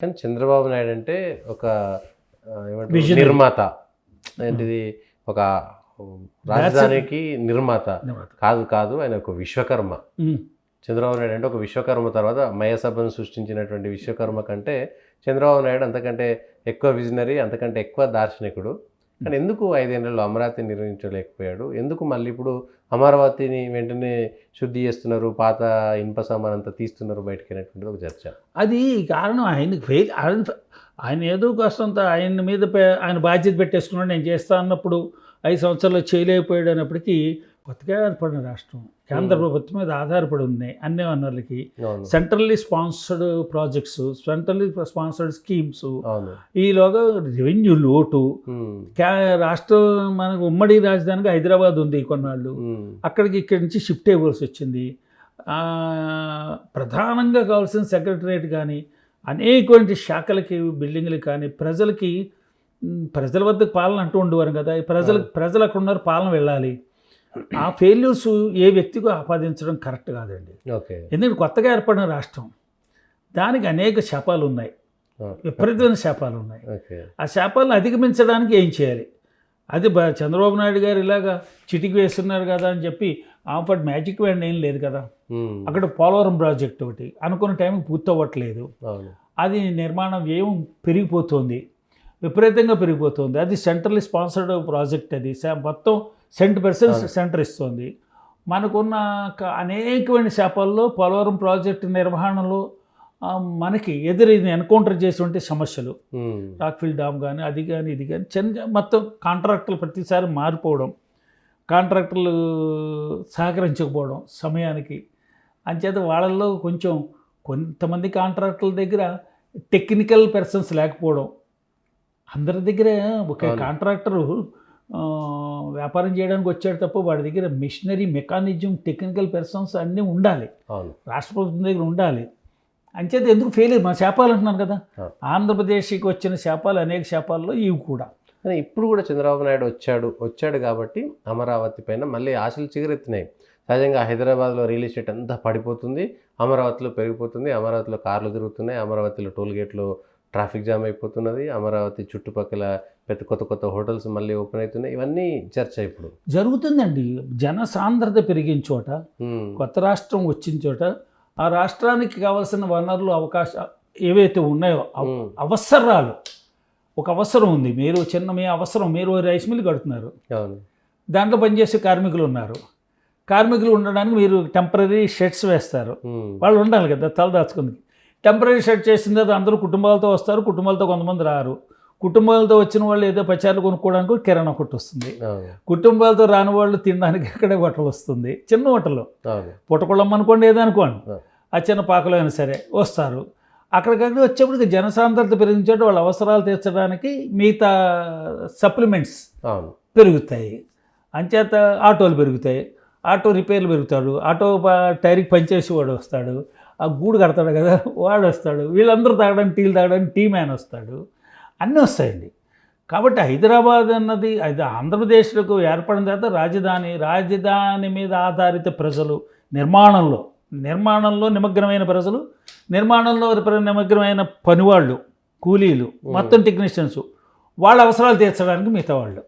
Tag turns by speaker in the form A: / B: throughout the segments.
A: కానీ చంద్రబాబు నాయుడు అంటే ఒక ఏమంటారు
B: విజనరీ.
A: నిర్మాత. ఏంటిది ఒక రాజధానికి నిర్మాత కాదు ఆయన ఒక విశ్వకర్మ. చంద్రబాబు నాయుడు అంటే ఒక విశ్వకర్మ. తర్వాత మయసభను సృష్టించినటువంటి విశ్వకర్మ కంటే చంద్రబాబు నాయుడు అంతకంటే ఎక్కువ విజనరీ, అంతకంటే ఎక్కువ దార్శనికుడు. కానీ ఎందుకు 5 ఏళ్లలో అమరావతి నిర్వహించలేకపోయాడు? ఎందుకు మళ్ళీ ఇప్పుడు అమరావతిని వెంటనే శుద్ధి చేస్తున్నారు, పాత ఇనుప సామాన్ అంతా తీస్తున్నారు బయటకు అనేటువంటిది ఒక చర్చ.
B: అది కారణం ఆయనకి ఆయన ఏదో కాస్తంత ఆయన మీద ఆయన బాధ్యత పెట్టేసుకున్నాడు, నేను చేస్తా అన్నప్పుడు 5 సంవత్సరాలు చేయలేకపోయాడు అన్నప్పటికీ కొత్తగా ఏర్పడిన రాష్ట్రం కేంద్ర ప్రభుత్వం మీద ఆధారపడి ఉన్నాయి అన్ని వనరులకి. Centrally sponsored projects, centrally sponsored schemes, ఈలోగా రెవెన్యూ లోటు. రాష్ట్రం మనకు ఉమ్మడి రాజధానిగా హైదరాబాద్ ఉంది కొన్నాళ్ళు, ఇక్కడి నుంచి షిఫ్ట్ అయ్యవలసి వచ్చింది. ప్రధానంగా కావాల్సిన సెక్రటరియట్ కానీ అనేకటువంటి శాఖలకి బిల్డింగ్లు కానీ ప్రజల వద్ద పాలన అంటూ ఉండేవారు కదా, ప్రజలు అక్కడ ఉన్నారు, పాలన వెళ్ళాలి. ఆ ఫెయిల్యూర్స్ ఏ వ్యక్తికి ఆపాదించడం కరెక్ట్ కాదండి. ఎందుకంటే కొత్తగా ఏర్పడిన రాష్ట్రం, దానికి అనేక శాపాలు ఉన్నాయి, విపరీతమైన శాపాలు ఉన్నాయి. ఆ శాపాలను అధిగమించడానికి ఏం చేయాలి? అది చంద్రబాబు నాయుడు గారు ఇలాగా చిటికి వేస్తున్నారు కదా అని చెప్పి ఆఫర్డ్ మ్యాజిక్ వ్యాండ్ ఏం లేదు కదా. అక్కడ పోలవరం ప్రాజెక్ట్ ఒకటి అనుకున్న టైంకి పూర్తి అవ్వట్లేదు. అది నిర్మాణ వ్యయం పెరిగిపోతుంది, విపరీతంగా పెరిగిపోతుంది. అది సెంట్రల్లీ స్పాన్సర్డ్ ప్రాజెక్ట్. అది మొత్తం 70% సెంటర్ ఇస్తుంది. మనకున్న అనేకమైన శాపాల్లో పోలవరం ప్రాజెక్టు నిర్వహణలో మనకి ఎన్కౌంటర్ చేసేటువంటి సమస్యలు, రాక్ఫిల్ డ్యామ్ కానీ అది కానీ ఇది కానీ మొత్తం కాంట్రాక్టులు ప్రతిసారి మారిపోవడం, కాంట్రాక్టర్లు సహకరించకపోవడం సమయానికి. అంచేత వాళ్ళల్లో కొంతమంది కాంట్రాక్టర్ల దగ్గర టెక్నికల్ పర్సన్స్ లేకపోవడం. అందరి దగ్గర ఒక కాంట్రాక్టరు వ్యాపారం చేయడానికి వచ్చాడు తప్ప వాడి దగ్గర మిషనరీ, మెకానిజం, టెక్నికల్ పర్సన్స్ అన్నీ ఉండాలి, రాష్ట్ర ప్రభుత్వం దగ్గర ఉండాలి. అంచేత ఎందుకు ఫెయిల్ అయ్యి మన శాపాలు అంటున్నాను కదా. ఆంధ్రప్రదేశ్కి వచ్చిన శాపాలు అనేక శాపాల్లో ఇవి కూడా.
A: కానీ ఇప్పుడు కూడా చంద్రబాబు నాయుడు వచ్చాడు కాబట్టి అమరావతి పైన మళ్ళీ ఆశలు చిగురెత్తినాయి. సహజంగా హైదరాబాద్లో రియల్ ఎస్టేట్ అంతా పడిపోతుంది, అమరావతిలో పెరిగిపోతుంది, అమరావతిలో కార్లు తిరుగుతున్నాయి, అమరావతిలో టోల్ గేట్లో ట్రాఫిక్ జామ్ అయిపోతున్నది, అమరావతి చుట్టుపక్కల కొత్త హోటల్స్ మళ్ళీ ఓపెన్ అవుతున్నాయి. ఇవన్నీ చర్చ ఇప్పుడు
B: జరుగుతుందండి. జనసాంద్రత పెరిగిన చోట, కొత్త రాష్ట్రం వచ్చిన చోట ఆ రాష్ట్రానికి కావాల్సిన వనరులు, అవకాశాలు ఏవైతే ఉన్నాయో, అవసరాలు, ఒక అవసరం ఉంది. మీ అవసరం, మీరు రైస్ మిల్ కడుతున్నారు, దాంట్లో పనిచేసే కార్మికులు ఉన్నారు. కార్మికులు ఉండడానికి మీరు టెంపరీ షెడ్స్ వేస్తారు, వాళ్ళు ఉండాలి కదా తలదాచుకుంది. టెంపరీ షెడ్ చేసిన తర్వాత అందరూ కుటుంబాలతో వస్తారు, కుటుంబాలతో కొంతమంది రారు. కుటుంబాలతో వచ్చిన వాళ్ళు ఏదో పచారులు కొనుక్కోవడానికి కిరాణా కొట్టు వస్తుంది, కుటుంబాలతో రాని వాళ్ళు తినడానికి అక్కడే హోటల్ వస్తుంది, చిన్న హోటల్, పుట్టకుళం అనుకోండి, ఏదనుకోండి, ఆ చిన్న పాకలో అయినా సరే వస్తారు. అక్కడికక్కడ వచ్చేప్పటికి జనసాంద్రత పెరిగించేట వాళ్ళ అవసరాలు తీర్చడానికి మిగతా సప్లిమెంట్స్ పెరుగుతాయి. అంచేత ఆటోలు పెరుగుతాయి, ఆటో రిపేర్లు పెరుగుతాడు, ఆటో టైర్కి పనిచేసి వాడు వస్తాడు, ఆ గూడు కడతాడు కదా వాడు వస్తాడు, వీళ్ళందరూ టీలు తాగడానికి టీ మ్యాన్ వస్తాడు, అన్నీ వస్తాయండి. కాబట్టి హైదరాబాద్ అన్నది అది ఆంధ్రప్రదేశ్లకు ఏర్పడిన తర్వాత రాజధాని మీద ఆధారిత ప్రజలు, నిర్మాణంలో నిమగ్నమైన ప్రజలు, నిర్మాణంలో నిమగ్నమైన పనివాళ్ళు, కూలీలు, మొత్తం టెక్నీషియన్స్, వాళ్ళ అవసరాలు తీర్చడానికి మిగతా వాళ్ళు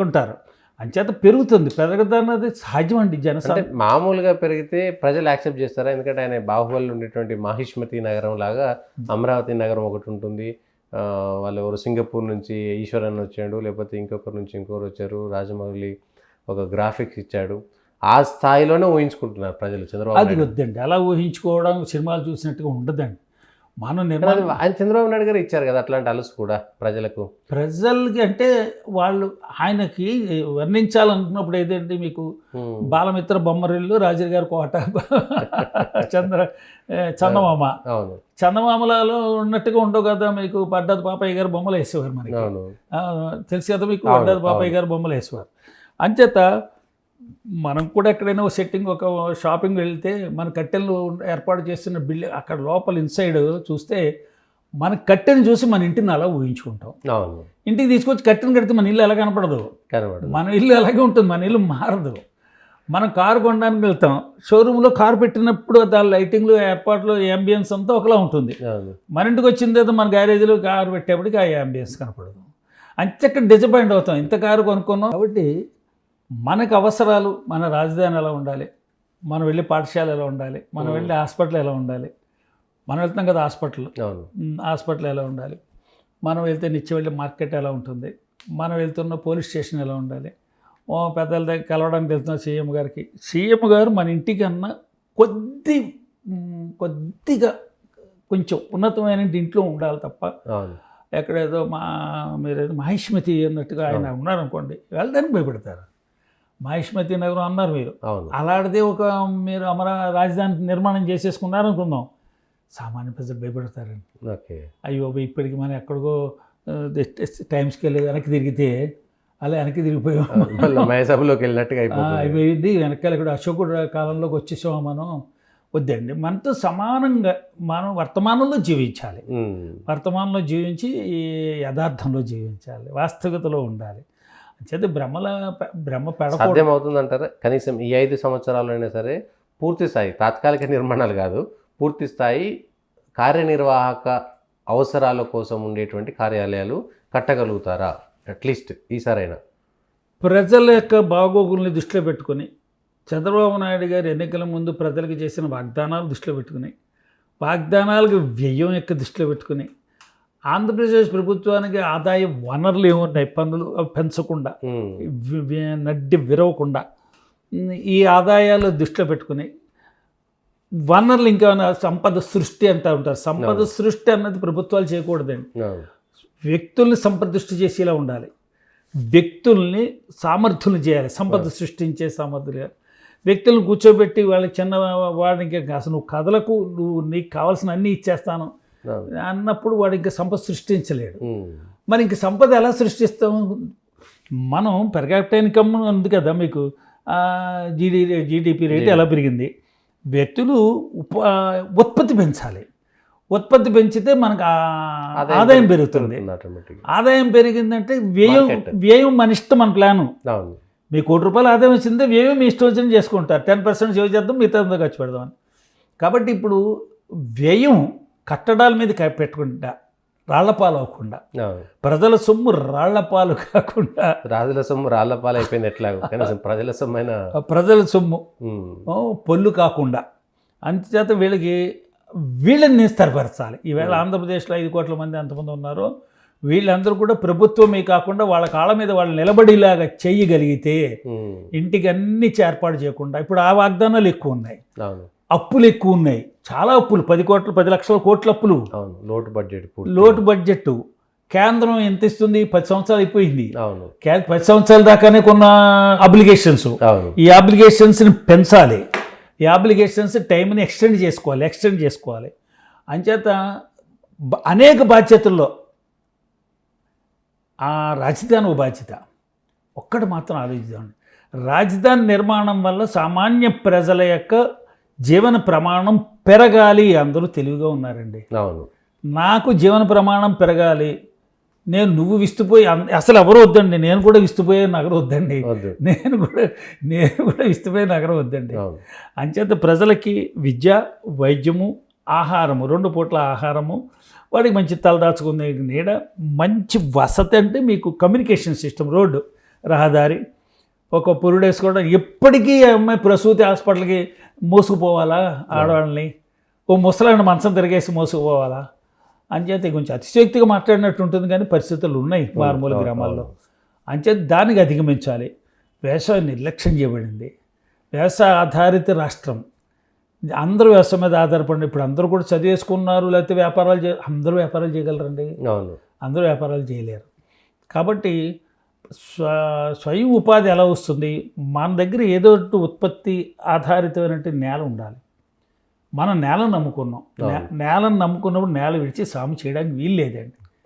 B: ఉంటారు. అంచేత పెరుగుతుంది. పెరగదన్నది సహజం అండి. జనసాంద్రత
A: మామూలుగా పెరిగితే ప్రజలు యాక్సెప్ట్ చేస్తారా? ఎందుకంటే ఆయన బాహుబలి ఉండేటువంటి మాహిష్మతి నగరం లాగా అమరావతి నగరం ఒకటి ఉంటుంది. వాళ్ళు ఎవరు సింగపూర్ నుంచి ఈశ్వరన్ వచ్చాడు, లేకపోతే ఇంకొకరి నుంచి ఇంకొకరు వచ్చారు, రాజమౌళి ఒక గ్రాఫిక్స్ ఇచ్చాడు, ఆ స్థాయిలోనే ఊహించుకుంటున్నారు ప్రజలు చంద్రబాబు.
B: అది వద్దండి, అలా ఊహించుకోవడం సినిమాలు చూసినట్టుగా ఉండదండి.
A: ఆయన చంద్రబాబు నాయుడు గారు ఇచ్చారు కదా అట్లాంటి అలుసు కూడా ప్రజలకి. అంటే వాళ్ళు ఆయనకి వర్ణించాలనుకున్నప్పుడు ఏదంటే మీకు బాలమిత్ర బొమ్మరిల్లు, రాజుగారి గారి కోట, చందమామ, చందమామలలో ఉన్నట్టుగా ఉండవు కదా. మీకు పడ్డది పాపయ్య గారు బొమ్మలు వేసేవారు, మనకి తెలుసు కదా మీకు, పడ్డది పాపయ్య గారు బొమ్మలు వేసేవారు. అంచేత మనం కూడా ఎక్కడైనా ఒక సెట్టింగ్, ఒక షాపింగ్ వెళ్తే మన కట్టెలు ఏర్పాటు చేస్తున్న బిల్డింగ్ అక్కడ లోపల ఇన్సైడ్ చూస్తే మన కట్టెని చూసి మన ఇంటిని అలా ఊహించుకుంటాం. ఇంటికి తీసుకొచ్చి కట్టెను కడితే మన ఇల్లు ఎలా కనపడదు, మన ఇల్లు అలాగే ఉంటుంది, మన ఇల్లు మారదు.
B: మనం కారు కొనడానికి వెళ్తాం, షోరూంలో కారు పెట్టినప్పుడు దాని లైటింగ్లు, ఏర్పాట్లు, యాంబియన్స్ అంతా ఒకలా ఉంటుంది.
A: అవును.
B: మన ఇంటికి వచ్చిన తర్వాత మన గ్యారేజ్లో కారు పెట్టేప్పటికి ఆ యాంబియన్స్ కనపడదు. అంతక్కడ డిసప్పాయింట్ అవుతాం, ఇంత కారు కొనుక్కున్నాం. కాబట్టి మనకు అవసరాలు, మన రాజధాని ఎలా ఉండాలి, మనం వెళ్ళే పాఠశాల ఎలా ఉండాలి, మనం వెళ్ళే హాస్పిటల్ ఎలా ఉండాలి, మనం వెళ్తాం కదా హాస్పిటల్,
A: అవును.
B: హాస్పిటల్ ఎలా ఉండాలి, మనం వెళ్తే నిత్యం వెళ్ళే మార్కెట్ ఎలా ఉంటుంది, మనం వెళ్తున్న పోలీస్ స్టేషన్ ఎలా ఉండాలి, పెద్దల దగ్గర కలవడానికి వెళ్తున్న సీఎం గారికి, సీఎం గారు మన ఇంటికన్నా కొద్దిగా కొంచెం ఉన్నతమైన ఇంట్లో ఉండాలి తప్ప
A: అవును.
B: ఎక్కడేదో మీరేదో మహిష్మతి అన్నట్టుగా ఆయన ఉన్నారనుకోండి, వెళ్ళడానికి భయపడతారు. మహిష్మతి నగరం అన్నారు మీరు,
A: అవును.
B: అలాంటిదే మీరు రాజధాని నిర్మాణం చేసేసుకున్నారనుకుందాం, సామాన్య ప్రజలు భయపడతారండి.
A: ఓకే.
B: అయ్యో ఇప్పటికి మనం ఎక్కడికో టైమ్స్కి వెళ్ళి వెనక్కి తిరిగితే అలా వెనక్కి తిరిగిపోయాం,
A: మయసభలోకి వెళ్ళినట్టుగా
B: అయిపోయింది, వెనకాల ఇక్కడ అశోకుడు కాలంలోకి వచ్చేసాం. మనం వద్దండి, మనతో సమానంగా మనం వర్తమానంలో జీవించాలి, వర్తమానంలో జీవించి యథార్థంలో జీవించాలి, వాస్తవికతలో ఉండాలి. అంచేది భ్రమ
A: సాధ్యమవుతుందంటారా? కనీసం ఈ 5 సంవత్సరాలైనా సరే పూర్తి స్థాయి తాత్కాలిక నిర్మాణాలు కాదు, పూర్తి స్థాయి కార్యనిర్వాహక అవసరాల కోసం ఉండేటువంటి కార్యాలయాలు కట్టగలుగుతారా అట్లీస్ట్ ఈసారైనా?
B: ప్రజల యొక్క బాగోగుల్ని దృష్టిలో పెట్టుకొని, చంద్రబాబు నాయుడు గారు ఎన్నికల ముందు ప్రజలకు చేసిన వాగ్దానాలు దృష్టిలో పెట్టుకుని, వాగ్దానాలకు వ్యయం యొక్క దృష్టిలో పెట్టుకుని, ఆంధ్రప్రదేశ్ ప్రభుత్వానికి ఆదాయ వనరులు ఏమున్నాయి, పన్నులు పెంచకుండా, నడ్డి విరవకుండా ఈ ఆదాయాలు దృష్టిలో పెట్టుకుని, వనరులు ఇంకా సంపద సృష్టి అంటూ ఉంటారు. సంపద సృష్టి అన్నది ప్రభుత్వాలు చేయకూడదండి, వ్యక్తుల్ని సంపదృష్టి చేసేలా ఉండాలి, వ్యక్తుల్ని సామర్థ్యులు చేయాలి, సంపద సృష్టించే సామర్థ్యులు. వ్యక్తులను కూర్చోబెట్టి వాళ్ళకి వాడికి అసలు నువ్వు కథలకు నీకు కావాల్సిన అన్నీ ఇచ్చేస్తాను అన్నప్పుడు వాడు ఇంకా సంపద సృష్టించలేడు. మరి ఇంక సంపద ఎలా సృష్టిస్తాము? మనం పెర్ క్యాపిటా ఇన్కమ్ ఉంది కదా మీకు, జీడిపి రేట్ ఎలా పెరిగింది, వ్యక్తులు ఉత్పత్తి పెంచాలి, ఉత్పత్తి పెంచితే మనకు ఆదాయం పెరుగుతుంది. ఆదాయం పెరిగిందంటే వ్యయం మన ఇష్టం, మన ప్లాను. మీ ₹1 ఆదాయం వచ్చిందే, వ్యయం మీ ఇష్టం వచ్చింది చేసుకుంటారు, 10% సేవ్ చేద్దాం, మిగతా ఖర్చు పెడదామని. కాబట్టి ఇప్పుడు వ్యయం కట్టడాల మీద పెట్టకుండా, రాళ్లపాలు అవ్వకుండా, ప్రజల సొమ్ము రాళ్లపాలు కాకుండా,
A: రాజుల సొమ్ము రాళ్లపాలు అయిపోయింది ఎట్లా, ప్రజల సొమ్ము
B: పొల్లు కాకుండా, అంతేచేత వీళ్ళని స్థిరపరచాలి. ఈవేళ ఆంధ్రప్రదేశ్లో 5 కోట్ల మంది ఎంతమంది ఉన్నారో వీళ్ళందరూ కూడా ప్రభుత్వమే కాకుండా వాళ్ళ కాళ్ళ మీద వాళ్ళు నిలబడిలాగా చేయగలిగితే, ఇంటికి అన్ని ఏర్పాటు చేయకుండా, ఇప్పుడు ఆ వాగ్దానాలు ఎక్కువ ఉన్నాయి, అప్పులు ఎక్కువ ఉన్నాయి, చాలా అప్పులు, 10 లక్షల కోట్ల అప్పులు, లోటు బడ్జెట్. కేంద్రం ఎంత ఇస్తుంది? 10 సంవత్సరాలు అయిపోయింది, 10 సంవత్సరాల దాకానే కొన్న అప్లికేషన్స్, ఈ అప్లికేషన్స్ని పెంచాలి, ఈ అప్లికేషన్స్ టైంని ఎక్స్టెండ్ చేసుకోవాలి. అంచేత అనేక బాధ్యతల్లో ఆ రాజధాని ఒక బాధ్యత. ఒక్కటి మాత్రం ఆలోచిద్దామండి, రాజధాని నిర్మాణం వల్ల సామాన్య ప్రజల యొక్క జీవన ప్రమాణం పెరగాలి. అందరూ తెలివిగా ఉన్నారండి. నాకు జీవన ప్రమాణం పెరగాలి, నువ్వు విస్తుపోయి, అసలు ఎవరు వద్దండి, నేను కూడా విస్తుపోయే నగరం వద్దండి, నేను కూడా విస్తుపోయే నగరం వద్దండి. అంచేత ప్రజలకి విద్య, వైద్యము, ఆహారము, 2 పూట్ల ఆహారము, వాడికి మంచి తలదాచుకునే నీడ, మంచి వసతి. అంటే మీకు కమ్యూనికేషన్ సిస్టమ్, రోడ్డు, రహదారి, ఒక పురుడేసుకోవడం. ఎప్పటికీ అమ్మాయి ప్రసూతి హాస్పిటల్కి మోసుకుపోవాలా ఆడవాళ్ళని, ఓ ముసలాన్ని మంచం తిరిగేసి మోసుకుపోవాలా? అంచేత కొంచెం అతిశయోక్తిగా మాట్లాడినట్టు ఉంటుంది, కానీ పరిస్థితులు ఉన్నాయి మారుమూల గ్రామాల్లో. అంచేత దానికి అధిగమించాలి. వ్యవసాయం నిర్లక్ష్యం చేయబడింది, వ్యవసాయ ఆధారిత రాష్ట్రం, అందరూ వ్యవసాయం మీద ఆధారపడి. ఇప్పుడు అందరూ కూడా చదివేసుకున్నారు, లేకపోతే అందరూ వ్యాపారాలు చేయగలరండి? అందరూ వ్యాపారాలు చేయలేరు. కాబట్టి స్వయం ఉపాధి ఎలా వస్తుంది? మన దగ్గర ఏదో ఉత్పత్తి ఆధారితమైనటువంటి నేల ఉండాలి. మనం నేలను నమ్ముకున్నాం, నేలను నమ్ముకున్నప్పుడు నేల విడిచి సాము చేయడానికి వీలు లేదండి.